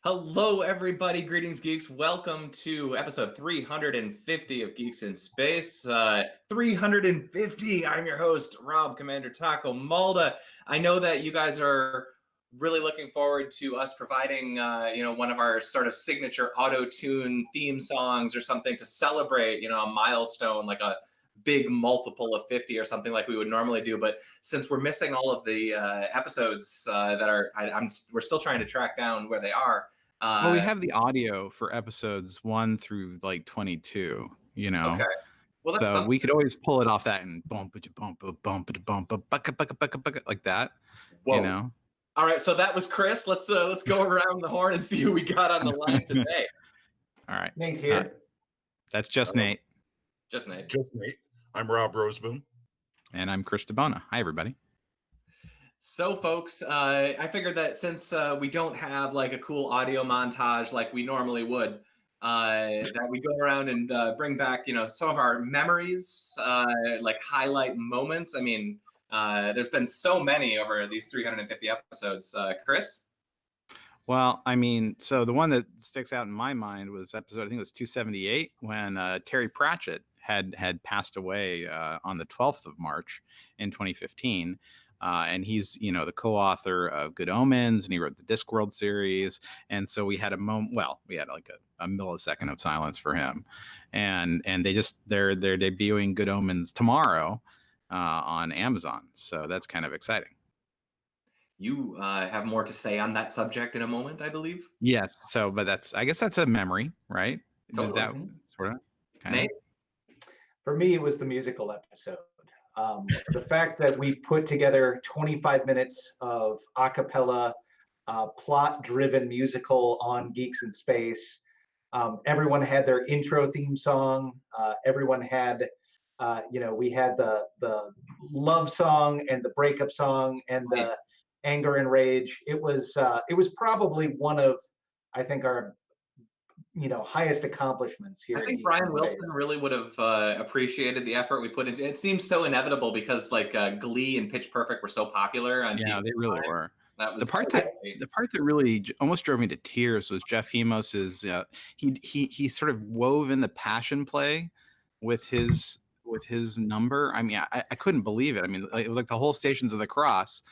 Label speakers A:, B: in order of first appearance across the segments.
A: Hello, everybody. Greetings, geeks. Welcome to episode 350 of Geeks in Space. 350. I'm your host, Rob Commander Taco Malda. I know that you guys are really looking forward to us providing, one of our sort of signature auto-tune theme songs or something to celebrate, a milestone like a big multiple of 50 or something like we would normally do. But since we're missing all of the episodes that are, we're still trying to track down where they are.
B: Well, we have the audio for episodes 1 through like 22,
A: Okay. Well, that's
B: so
A: something.
B: we could always pull it off that and bump like that.
A: Whoa. All right, so that was Chris. Let's go around the horn and see who we got on the line today.
B: All right.
C: Nate here.
B: That's just Nate.
A: Just Nate.
D: Just Nate. I'm Rob Roseboom.
B: And I'm Chris DeBona. Hi, everybody.
A: So, folks, I figured that since we don't have like a cool audio montage like we normally would, that we go around and bring back, some of our memories, like highlight moments. I mean, there's been so many over these 350 episodes. Chris?
B: Well, I mean, so the one that sticks out in my mind was episode, I think it was 278, when Terry Pratchett had passed away on the 12th of March in 2015. And he's, the co-author of Good Omens, and he wrote the Discworld series. And so we had we had like a millisecond of silence for him. And they're debuting Good Omens tomorrow on Amazon. So that's kind of exciting.
A: You have more to say on that subject in a moment, I believe.
B: Yes. So, but I guess that's a memory, right?
A: Totally.
B: Is that sort of?
A: Nate?
C: For me, it was the musical episode. The fact that we put together 25 minutes of a cappella, plot-driven musical on Geeks in Space. Everyone had their intro theme song. Everyone had, we had the love song and the breakup song and the anger and rage. It was probably one of, I think, our highest accomplishments here.
A: I think Brian Wilson really would have appreciated the effort we put into it. It seems so inevitable because like Glee and Pitch Perfect were so popular on TV.
B: Yeah, they really were.
A: That was
B: the part that really almost drove me to tears was Jeff Hemos's. He sort of wove in the passion play with his number. I mean, I couldn't believe it. I mean, it was like the whole Stations of the Cross,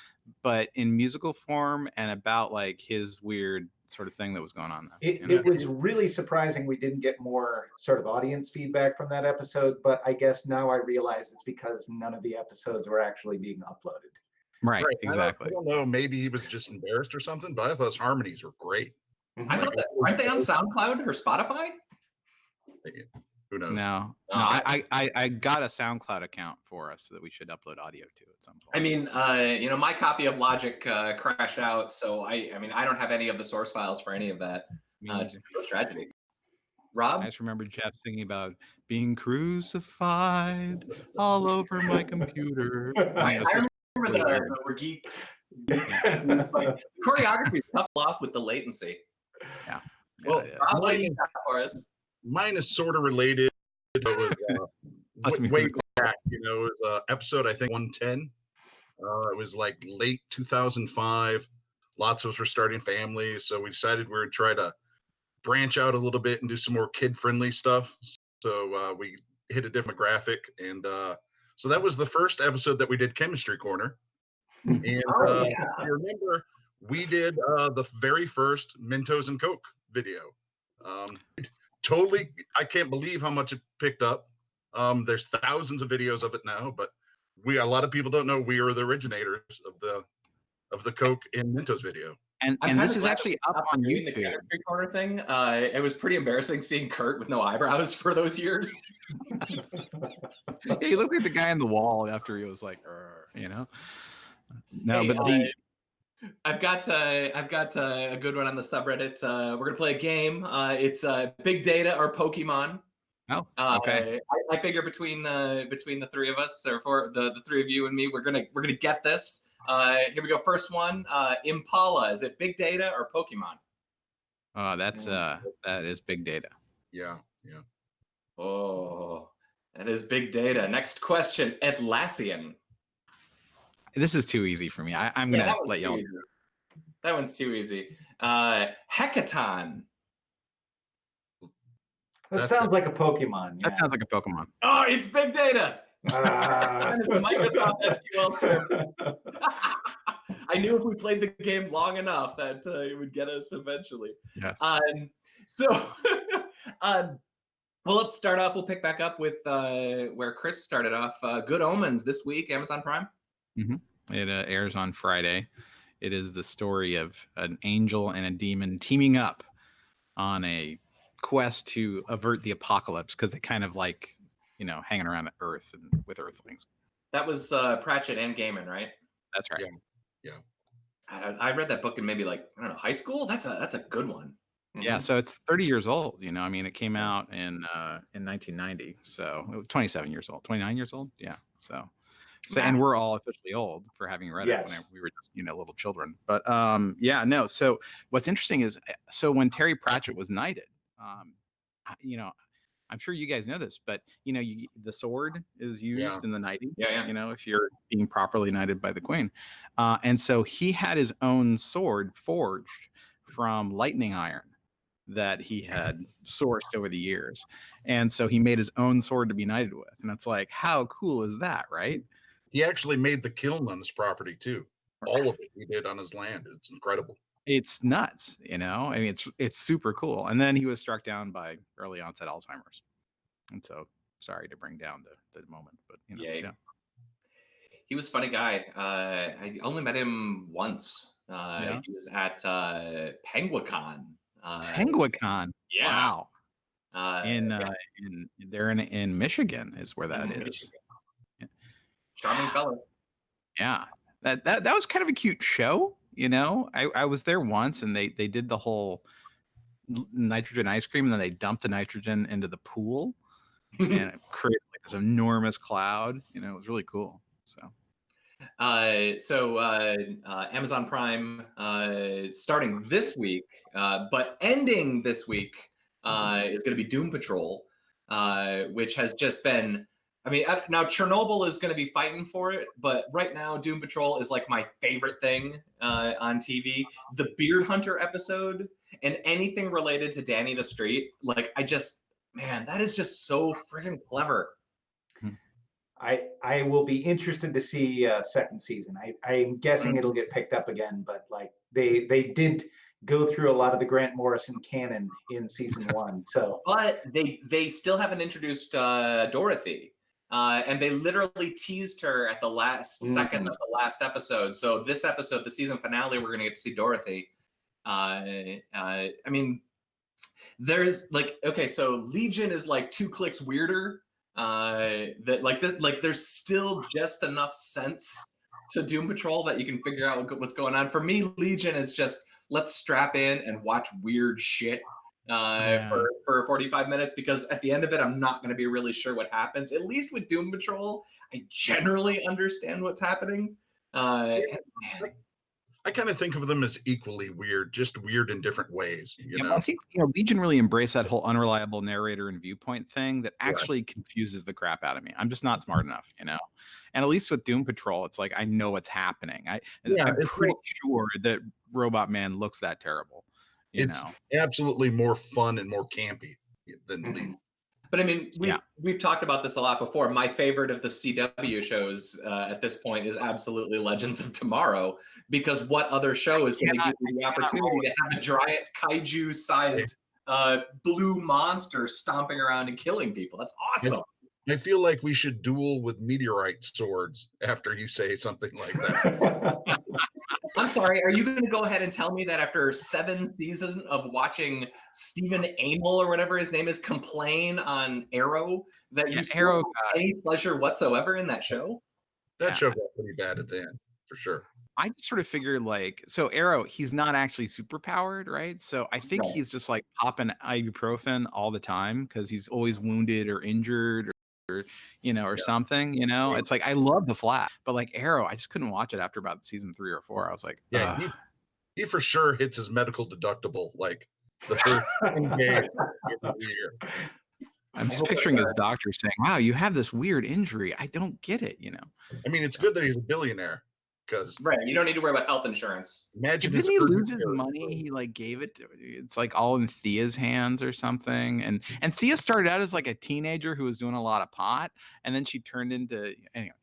B: but in musical form and about like his weird sort of thing that was going on there.
C: It was really surprising we didn't get more sort of audience feedback from that episode, but I guess now I realize it's because none of the episodes were actually being uploaded.
B: Right, exactly.
D: I don't know, maybe he was just embarrassed or something, but I thought his harmonies were great.
A: I thought that, aren't they on SoundCloud or Spotify?
D: Who knows?
B: No, I got a SoundCloud account for us that we should upload audio to at some point.
A: I mean, my copy of Logic crashed out, so I don't have any of the source files for any of that. Just a tragedy. Rob?
B: I just remember Jeff singing about being crucified all over my computer.
A: I remember the we're geeks. Choreography is tough off with the latency.
B: Yeah.
D: Well,
A: Rob, what do you got for us?
D: Mine is sort of related. It was way back, it was episode, I think, 110. It was like late 2005. Lots of us were starting families, so we decided we would try to branch out a little bit and do some more kid-friendly stuff. So we hit a different graphic, and so that was the first episode that we did Chemistry Corner. And if you remember, we did the very first Mentos and Coke video. Totally, I can't believe how much it picked up. There's thousands of videos of it now, but a lot of people don't know we are the originators of the Coke and Mentos video.
B: And this is actually up on YouTube.
A: The Chemistry Corner thing. It was pretty embarrassing seeing Kurt with no eyebrows for those years.
B: Yeah, he looked like the guy on the wall after he was like, No,
A: hey,
B: but
A: I've got a good one on the subreddit. We're gonna play a game. It's Big Data or Pokemon.
B: Oh, okay.
A: I figure between the three of us, or for the three of you and me, we're gonna get this. Here we go. First one. Impala. Is it Big Data or Pokemon?
B: That is Big Data.
D: Yeah.
A: Oh, that is Big Data. Next question. Atlassian.
B: This is too easy for me. I'm gonna let y'all.
A: That one's too easy. Hecaton.
C: That sounds like a Pokemon.
B: That sounds like a Pokemon.
A: Oh, it's big data. That is a Microsoft SQL term. I knew if we played the game long enough that it would get us eventually.
B: Yes.
A: Well, let's start off. We'll pick back up with where Chris started off. Good Omens this week, Amazon Prime.
B: Mm-hmm. It airs on Friday. It is the story of an angel and a demon teaming up on a quest to avert the apocalypse because they kind of like, hanging around Earth and with Earthlings.
A: That was Pratchett and Gaiman, right?
B: That's right.
D: Yeah.
A: I read that book in maybe high school. That's a good one.
B: Yeah, so it's 30 years old. I mean, it came out in 1990, so it was 27 years old, 29 years old. Yeah, so and we're all officially old for having read it when we were just little children. But no. So what's interesting is, when Terry Pratchett was knighted, I'm sure you guys know this, but the sword is used in the knighting.
A: Yeah.
B: If you're being properly knighted by the queen, and so he had his own sword forged from lightning iron that he had sourced over the years, and so he made his own sword to be knighted with. And it's like, how cool is that, right?
D: He actually made the kiln on his property too. All of it he did on his land. It's incredible.
B: It's nuts, I mean, it's super cool. And then he was struck down by early onset Alzheimer's, and so sorry to bring down the moment, but yeah.
A: He was a funny guy. I only met him once. He was at Penguicon.
B: Penguicon.
A: Yeah.
B: Wow. In Michigan is where that is.
A: Yeah. Charming fellow.
B: Yeah. That was kind of a cute show. I was there once, and they did the whole nitrogen ice cream, and then they dumped the nitrogen into the pool, and it created this enormous cloud. It was really cool. So
A: Amazon Prime starting this week, but ending this week is going to be Doom Patrol, which has just been. I mean, now Chernobyl is going to be fighting for it, but right now Doom Patrol is like my favorite thing on TV. The Beard Hunter episode and anything related to Danny the Street, that is just so freaking clever.
C: I will be interested to see second season. I'm guessing it'll get picked up again, but they did go through a lot of the Grant Morrison canon in season 1. So,
A: but they still haven't introduced Dorothy. And they literally teased her at the last second of the last episode. So this episode, the season finale, we're going to get to see Dorothy. I mean, there's so Legion is 2 clicks weirder. There's still just enough sense to Doom Patrol that you can figure out what's going on. For me, Legion is just, let's strap in and watch weird shit for 45 minutes, because at the end of it, I'm not going to be really sure what happens. At least with Doom Patrol, I generally understand what's happening.
D: I kind of think of them as equally weird, just weird in different ways.
B: I think Legion really embraced that whole unreliable narrator and viewpoint thing that actually confuses the crap out of me. I'm just not smart enough, And at least with Doom Patrol, it's like I know what's happening. I'm pretty sure that Robot Man looks that terrible.
D: It's absolutely more fun and more campy than Legion.
A: But I mean, we've talked about this a lot before. My favorite of the CW shows at this point is absolutely Legends of Tomorrow, because what other show is going to give you the opportunity to have a giant kaiju-sized blue monster stomping around and killing people? That's awesome.
D: I feel like we should duel with meteorite swords after you say something like that.
A: I'm sorry, are you going to go ahead and tell me that after 7 seasons of watching Stephen Amell, or whatever his name is, complain on Arrow, that you still have any pleasure whatsoever in that show?
D: That show got pretty bad at the end, for sure.
B: I just sort of figured so Arrow, he's not actually super powered, right? So I think he's just popping ibuprofen all the time because he's always wounded or injured or something, It's I love The Flash, but Arrow, I just couldn't watch it after about season 3 or 4. I was like,
D: he for sure hits his medical deductible the first 10 days of the year.
B: I'm just picturing his doctor saying, wow, you have this weird injury. I don't get it,
D: I mean, it's good that he's a billionaire. because
A: Right. You don't need to worry about health insurance.
D: imagine
B: Didn't he
D: urgent
B: lose his
D: care
B: money?
D: bill.
B: He like gave it. It's like all in Thea's hands or something. And Thea started out as like a teenager who was doing a lot of pot, and then she turned into anyway.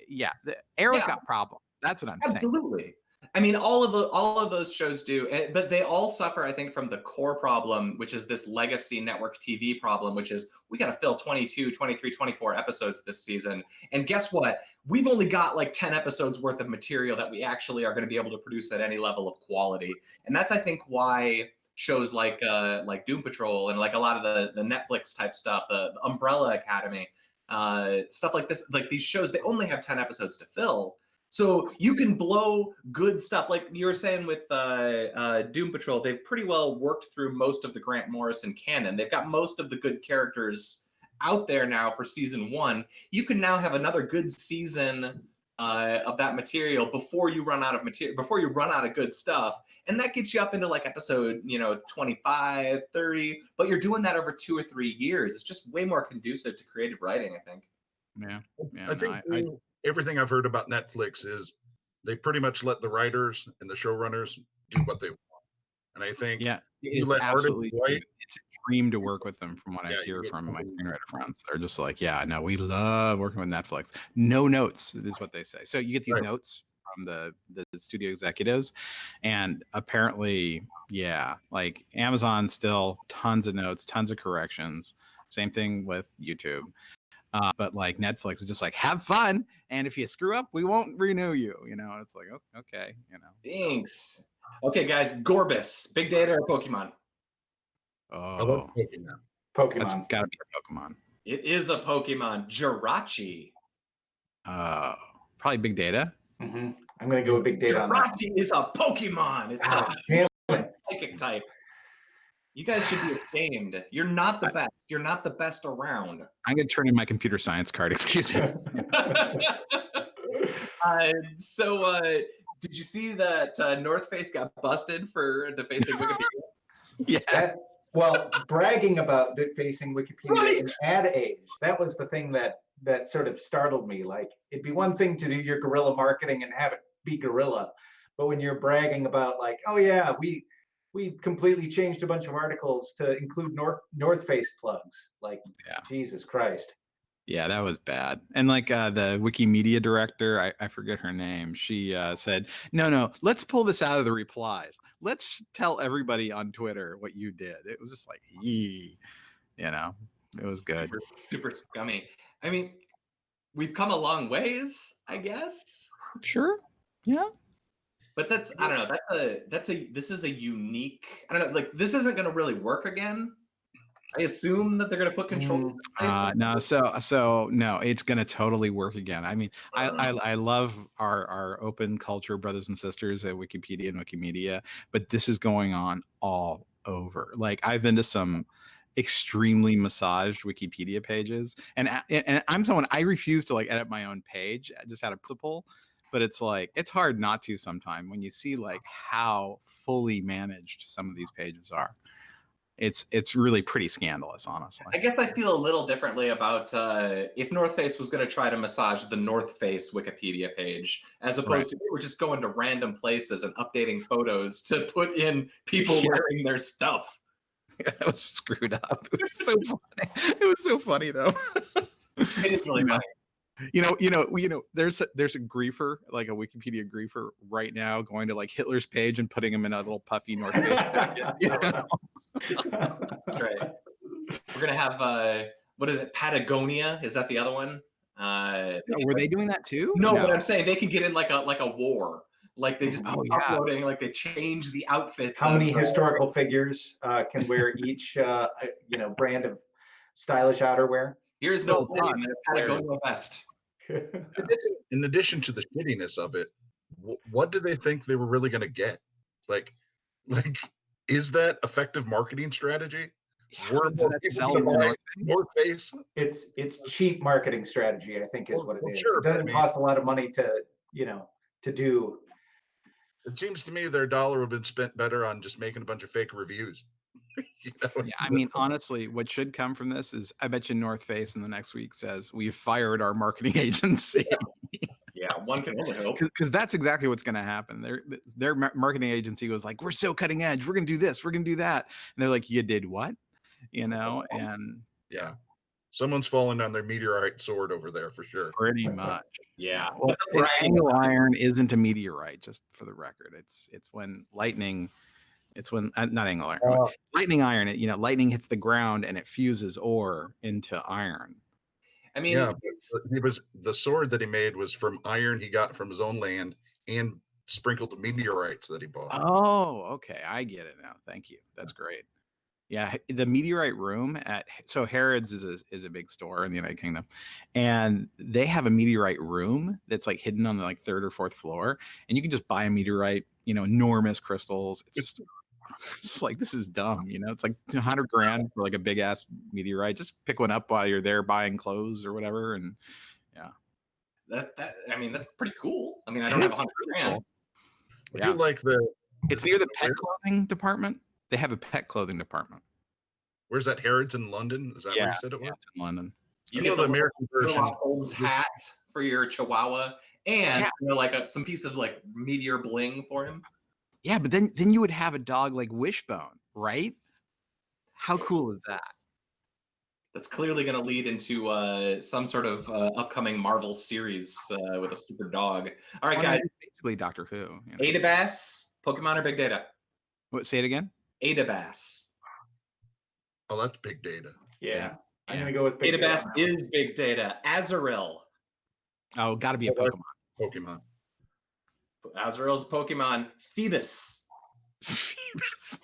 B: Yeah, the Arrow's
A: Yeah.
B: got problems. That's what I'm saying.
A: Absolutely. I mean, all of those shows do, but they all suffer, I think, from the core problem, which is this legacy network TV problem, which is we got to fill 22, 23, 24 episodes this season. And guess what? We've only got like 10 episodes worth of material that we actually are going to be able to produce at any level of quality. And that's, I think, why shows like Doom Patrol and like a lot of the Netflix type stuff, the Umbrella Academy, stuff like this, like these shows, they only have 10 episodes to fill. So you can blow good stuff. Like you were saying with Doom Patrol, they've pretty well worked through most of the Grant Morrison canon. They've got most of the good characters out there now for season 1. You can now have another good season of that material before you run out of material, before you run out of good stuff. And that gets you up into like episode, 25, 30, but you're doing that over 2 or 3 years. It's just way more conducive to creative writing, I think.
B: Yeah.
D: I think everything I've heard about Netflix is they pretty much let the writers and the showrunners do what they want. And I think
B: yeah,
D: you let
B: absolutely.
D: artists write.
B: It's a dream to work with them, from what I hear from my screenwriter friends. They're just like, yeah, no, we love working with Netflix. No notes is what they say. So you get these notes from the studio executives, and apparently, yeah, like Amazon still tons of notes, tons of corrections. Same thing with YouTube. But like Netflix is just like, have fun, and if you screw up, we won't renew you. It's like, oh, okay,
A: Thanks. Okay, guys, Gorbis, big data or Pokemon?
D: I love Pokemon.
C: Pokemon.
B: That's got to be a Pokemon.
A: It is a Pokemon. Jirachi.
B: Probably big data.
C: Mm-hmm. I'm going to go with big data on that.
A: Jirachi is a Pokemon. It's a psychic type. You guys should be ashamed. You're not the best. You're not the best around.
B: I'm going to turn in my computer science card. Excuse me.
A: Did you see that North Face got busted for defacing Wikipedia?
B: Yes.
C: Well, bragging about defacing Wikipedia in ad age, that was the thing that sort of startled me. Like, it'd be one thing to do your guerrilla marketing and have it be guerrilla, but when you're bragging about like, oh yeah, we completely changed a bunch of articles to include North Face plugs. Like, Jesus Christ.
B: Yeah, that was bad. And like the Wikimedia director, I forget her name. She said, no, let's pull this out of the replies. Let's tell everybody on Twitter what you did. It was just like, it was good.
A: Super scummy. I mean, we've come a long ways, I guess.
B: Sure. Yeah.
A: But I don't know. This is a unique, I don't know, like this isn't going to really work again. I assume that they're going to put controls.
B: No, so no, it's going to totally work again. I mean, I love our open culture brothers and sisters at Wikipedia and Wikimedia, but this is going on all over. Like, I've been to some extremely massaged Wikipedia pages, and I'm someone, I refuse to like edit my own page just out of principle. But it's like, it's hard not to sometime when you see like how fully managed some of these pages are. It's really pretty scandalous, honestly.
A: I guess I feel a little differently about if North Face was going to try to massage the North Face Wikipedia page, as opposed to we're just going to random places and updating photos to put in people wearing their stuff.
B: That was screwed up. It was so funny. It was so funny though.
A: It is really funny.
B: There's a griefer, like a Wikipedia griefer right now, going to like Hitler's page and putting him in a little puffy North Face jacket.
A: That's right. We're gonna have what is it? Patagonia? Is that the other one?
B: Were they doing that too?
A: No, but I'm saying they can get in like a war. Like they just uploading, like they change the outfits.
C: How many historical figures can wear each brand of stylish outerwear?
A: Here's no Patagonia vest.
D: In addition to the shittiness of it, what do they think they were really going to get? Like, is that effective marketing strategy? More face.
C: It's cheap marketing strategy, I think, is what it is.
D: Sure,
C: it doesn't cost a lot of money to do.
D: It seems to me their dollar would have been spent better on just making a bunch of fake reviews.
B: Yeah, I mean, honestly, what should come from this is, I bet you North Face in the next week says, we've fired our marketing agency.
A: Yeah, one can only hope.
B: Because that's exactly what's going to happen. Their marketing agency was like, we're so cutting edge. We're going to do this. We're going to do that. And they're like, you did what? You know? And
D: yeah. Someone's falling on their meteorite sword over there for sure.
B: pretty much.
A: Yeah.
B: Well, angle iron isn't a meteorite, just for the record. It's when lightning, it's when, not angle iron, lightning iron, lightning hits the ground and it fuses ore into iron.
A: I mean,
D: yeah, he was the sword that he made was from iron he got from his own land and sprinkled the meteorites that he bought.
B: Oh, okay. I get it now. Thank you. That's great. Yeah, the meteorite room so Harrods is a big store in the United Kingdom, and they have a meteorite room that's like hidden on the like 3rd or 4th floor, and you can just buy a meteorite, enormous crystals. It's just like, this is dumb, it's like $100 grand for like a big ass meteorite. Just pick one up while you're there buying clothes or whatever, and yeah.
A: I mean, that's pretty cool. I mean, I don't have $100 grand.
D: I do like
B: it's near the pet clothing department. They have a pet clothing department.
D: Where's that? Harrods in London? Is that where you said it was?
B: Yeah, it's in London.
A: You
D: know the American version.
A: Holmes hat for your Chihuahua, and like some piece of like meteor bling for him.
B: Yeah, but then you would have a dog like Wishbone, right? How cool is that?
A: That's clearly going to lead into some sort of upcoming Marvel series with a stupid dog. All right, guys.
B: Basically Doctor Who.
A: Adabas, Pokemon or Big Data?
B: What? Say it again.
A: Adabas.
D: Oh, that's big data.
C: Yeah. I'm going to go with Big Data.
A: Adabas is Big Data. Azurill.
B: Oh, got to be a Pokemon.
D: Pokemon.
A: Azurill's Pokemon. Phoebus.
B: Phoebus.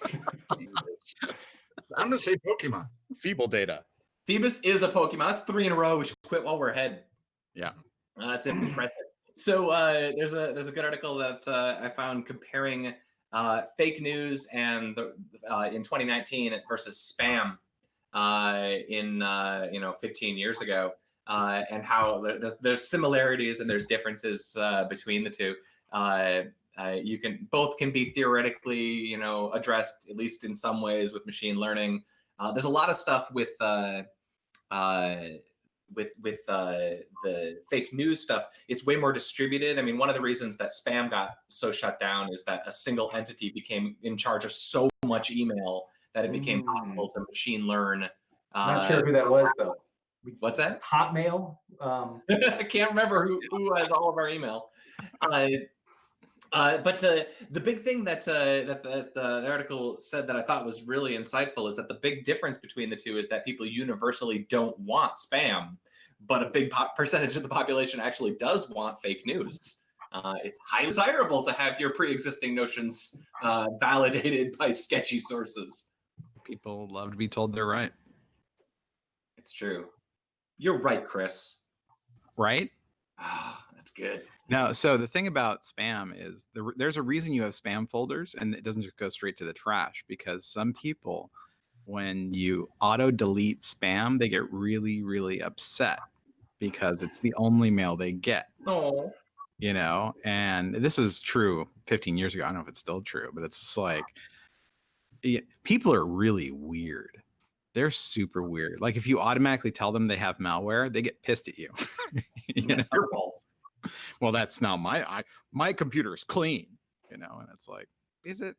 D: I'm going to say Pokemon.
B: Feeble Data.
A: Phoebus is a Pokemon. That's 3 in a row. We should quit while we're ahead.
B: Yeah.
A: That's impressive. So there's a good article that I found comparing fake news and in 2019 versus spam in 15 years ago, and how there's similarities and there's differences between the two. Both can be theoretically addressed, at least in some ways, with machine learning. There's a lot of stuff with the fake news stuff. It's way more distributed. I mean, one of the reasons that spam got so shut down is that a single entity became in charge of so much email that it became possible to machine learn.
C: Not sure who that was, though.
A: What's that?
C: Hotmail?
A: I can't remember who has all of our email. But the big thing that the article said that I thought was really insightful is that the big difference between the two is that people universally don't want spam, but a big percentage of the population actually does want fake news. It's highly desirable to have your pre-existing notions validated by sketchy sources.
B: People love to be told they're right.
A: It's true. You're right, Chris.
B: Right?
A: Ah, that's good.
B: No, so the thing about spam is there's a reason you have spam folders, and it doesn't just go straight to the trash, because some people, when you auto delete spam, they get really, really upset because it's the only mail they get.
A: Oh.
B: And this is true 15 years ago. I don't know if it's still true, but it's just like, people are really weird. They're super weird. Like if you automatically tell them they have malware, they get pissed at you.
A: Your fault.
B: Well, that's not my computer is clean, and it's like, is it?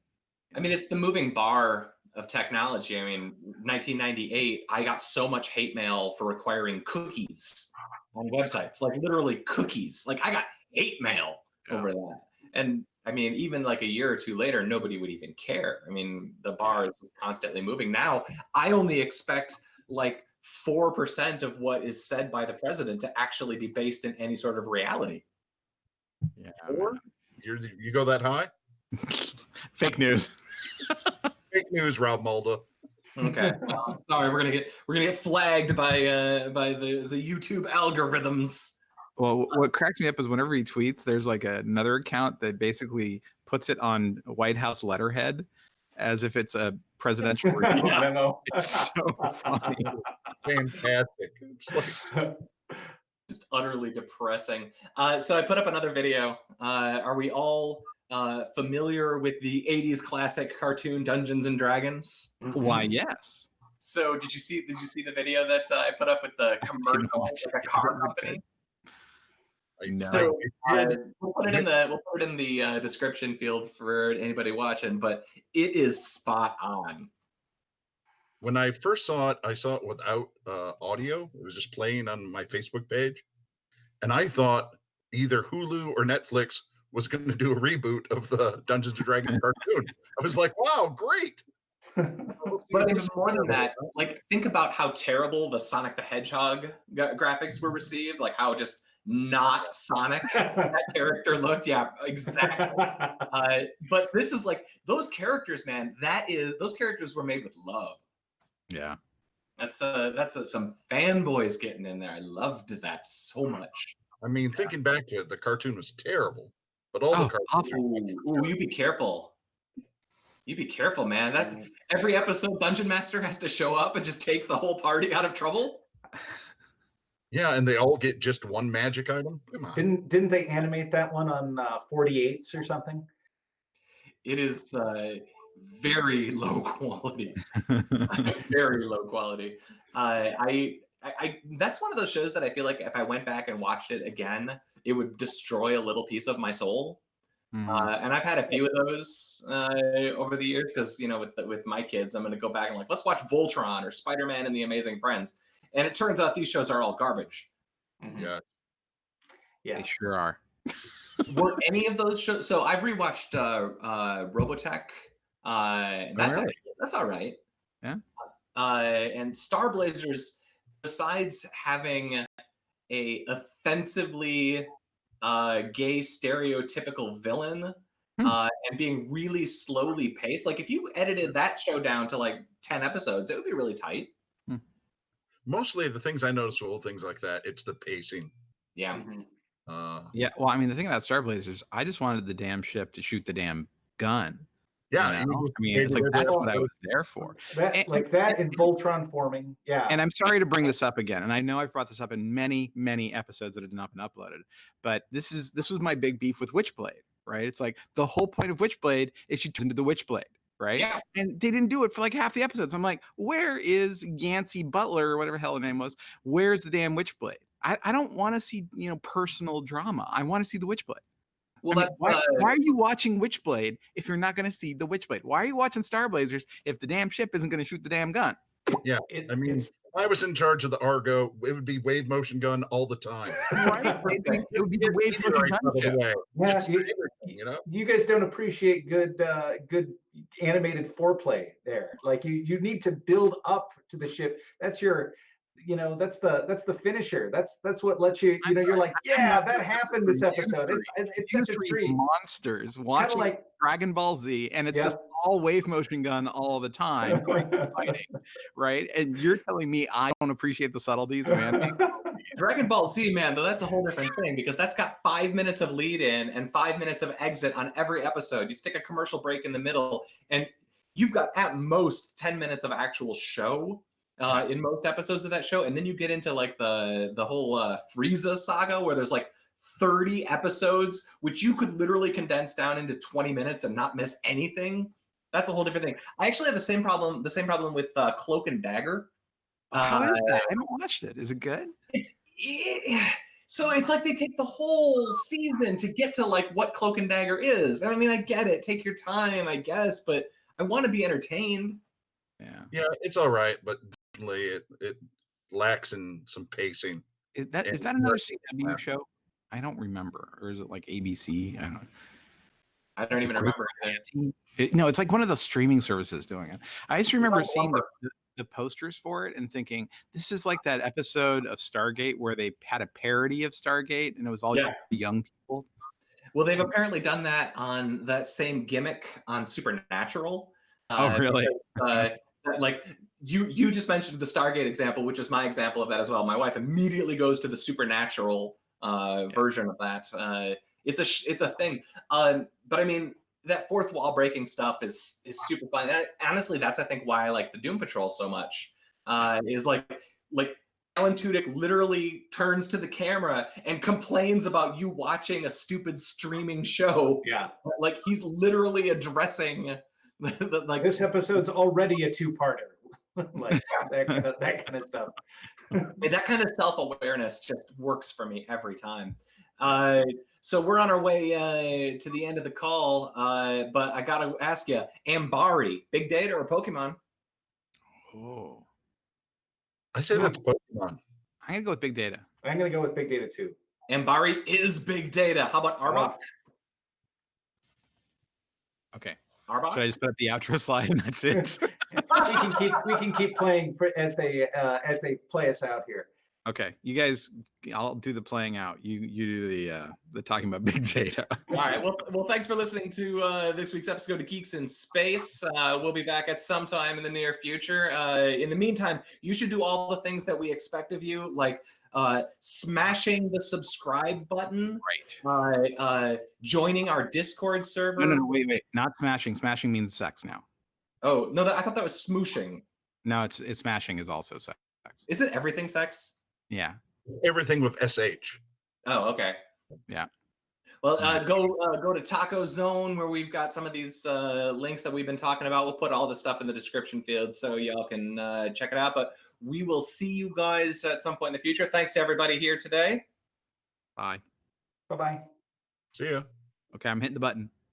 A: I mean, it's the moving bar of technology. I mean, 1998, I got so much hate mail for requiring cookies on websites, like literally cookies. Like I got hate mail over that. And I mean, even like a year or two later, nobody would even care. I mean, the bar is just constantly moving. Now, I only expect like 4% of what is said by the president to actually be based in any sort of reality.
B: Yeah.
D: 4? You go that high?
B: Fake news.
D: Fake news, Rob Mulder.
A: Okay. Well, sorry, we're gonna get flagged by the YouTube algorithms.
B: Well, what cracks me up is whenever he tweets, there's like another account that basically puts it on White House letterhead as if it's a presidential review.
C: Memo.
B: It's so funny.
D: Fantastic. It's like
A: Just utterly depressing. So I put up another video. Are we all familiar with the 80s classic cartoon Dungeons and Dragons?
B: Why, yes.
A: So did you see the video that I put up with the commercial, like a car company? So we'll put it in the description field for anybody watching, but it is spot on.
D: When I first saw it, I saw it without audio. It was just playing on my Facebook page, and I thought either Hulu or Netflix was going to do a reboot of the Dungeons and Dragons cartoon. I was like, "Wow, great!"
A: But even more than that, like think about how terrible the Sonic the Hedgehog graphics were received, like how just not Sonic that character looked. Yeah, exactly. But this is like those characters, man. Those characters were made with love.
B: Yeah.
A: That's some fanboys getting in there. I loved that so much.
D: I mean, thinking back to it, the cartoon was terrible, but all the cartoons.
A: Ooh, you be careful. You be careful, man. That every episode, Dungeon Master has to show up and just take the whole party out of trouble.
D: Yeah, and they all get just one magic item. Come on.
C: Didn't they animate that one on 48s or something?
A: It is very low quality. Very low quality. I that's one of those shows that I feel like if I went back and watched it again, it would destroy a little piece of my soul. And I've had a few of those over the years because with my kids, I'm going to go back and like, let's watch Voltron or Spider-Man and the Amazing Friends, and it turns out these shows are all garbage.
D: Yeah,
B: they sure are.
A: Were any of those shows? So I've rewatched Robotech. That's all right.
B: Yeah.
A: And Star Blazers, besides having a offensively gay stereotypical villain and being really slowly paced, like if you edited that show down to like 10 episodes, it would be really tight.
D: Mostly the things I notice with old things like that, it's the pacing.
A: Yeah.
B: Yeah. Well, I mean, the thing about Star Blazers, I just wanted the damn ship to shoot the damn gun.
D: Yeah.
B: I mean, it's like that's what I was there for.
C: That in Voltron forming. Yeah.
B: And I'm sorry to bring this up again, and I know I've brought this up in many, many episodes that have not been uploaded, but this was my big beef with Witchblade, right? It's like the whole point of Witchblade is she turns into the Witchblade, right? Yeah. And they didn't do it for like half the episodes. I'm like, where is Yancey Butler or whatever the hell her name was? Where's the damn Witchblade? I don't want to see personal drama. I want to see the Witchblade. Well, why are you watching Witchblade if you're not going to see the Witchblade? Why are you watching Star Blazers if the damn ship isn't going to shoot the damn gun?
D: Yeah, if I was in charge of the Argo, it would be wave motion gun all the time.
B: Right? It would be the wave motion gun.
C: Yeah, you guys don't appreciate good animated foreplay there. Like you need to build up to the ship. That's your that's the finisher. That's what lets you you're like, yeah, that happened this episode. It's such a treat.
B: Monsters watching like Dragon Ball Z, and it's just all wave motion gun all the time, fighting, right? And you're telling me I don't appreciate the subtleties, man?
A: Dragon Ball Z, man, though, that's a whole different thing because that's got 5 minutes of lead in and 5 minutes of exit on every episode. You stick a commercial break in the middle, and you've got at most 10 minutes of actual show. In most episodes of that show, and then you get into like the whole Frieza saga where there's like 30 episodes, which you could literally condense down into 20 minutes and not miss anything. That's a whole different thing. I actually have the same problem with Cloak and Dagger.
B: How is that? I haven't watched it. Is it good?
A: So it's like they take the whole season to get to like what Cloak and Dagger is. I mean, I get it. Take your time, I guess, but I want to be entertained.
D: Yeah, it's all right, but it lacks in some pacing.
B: Is that another CW show? I don't remember, or is it like ABC?
A: I don't even remember.
B: No, it's like one of the streaming services doing it. I just remember seeing the posters for it and thinking this is like that episode of Stargate where they had a parody of Stargate and it was all young people.
A: Well, they've apparently done that on that same gimmick on Supernatural.
B: Oh, really?
A: Because, like you just mentioned the Stargate example, which is my example of that as well. My wife immediately goes to the Supernatural version of that. It's a thing. But I mean, that fourth wall breaking stuff is super fun. And honestly, that's I think why I like the Doom Patrol so much. Is like Alan Tudyk literally turns to the camera and complains about you watching a stupid streaming show.
C: Yeah,
A: like he's literally addressing.
C: Like this episode's already a two-parter. Like that kind of stuff.
A: That kind of self-awareness just works for me every time. So we're on our way to the end of the call, but I gotta ask you, Ambari, big data or Pokemon?
B: Oh,
D: I say that's Pokemon.
B: I'm gonna go with big data.
C: I'm going to go with big data too.
A: Ambari is big data. How about Arbok?
B: Okay.
A: Arbok?
B: Should I just put up the outro slide and that's it?
C: we can keep playing as they play us out here.
B: Okay, you guys, I'll do the playing out. You do the talking about big data.
A: All right. Well, thanks for listening to this week's episode of Geeks in Space. We'll be back at some time in the near future. In the meantime, you should do all the things that we expect of you, like smashing the subscribe button,
B: Right.
A: joining our Discord server.
B: No, wait. Not smashing. Smashing means sex now.
A: Oh no, I thought that was smooshing.
B: No, it's smashing is also sex.
A: Is it everything sex?
B: Yeah.
D: Everything with SH.
A: Oh, okay.
B: Yeah.
A: Well, go to Taco Zone where we've got some of these links that we've been talking about. We'll put all the stuff in the description field so y'all can check it out. But we will see you guys at some point in the future. Thanks to everybody here today.
B: Bye.
C: Bye-bye.
D: See ya.
B: Okay, I'm hitting the button.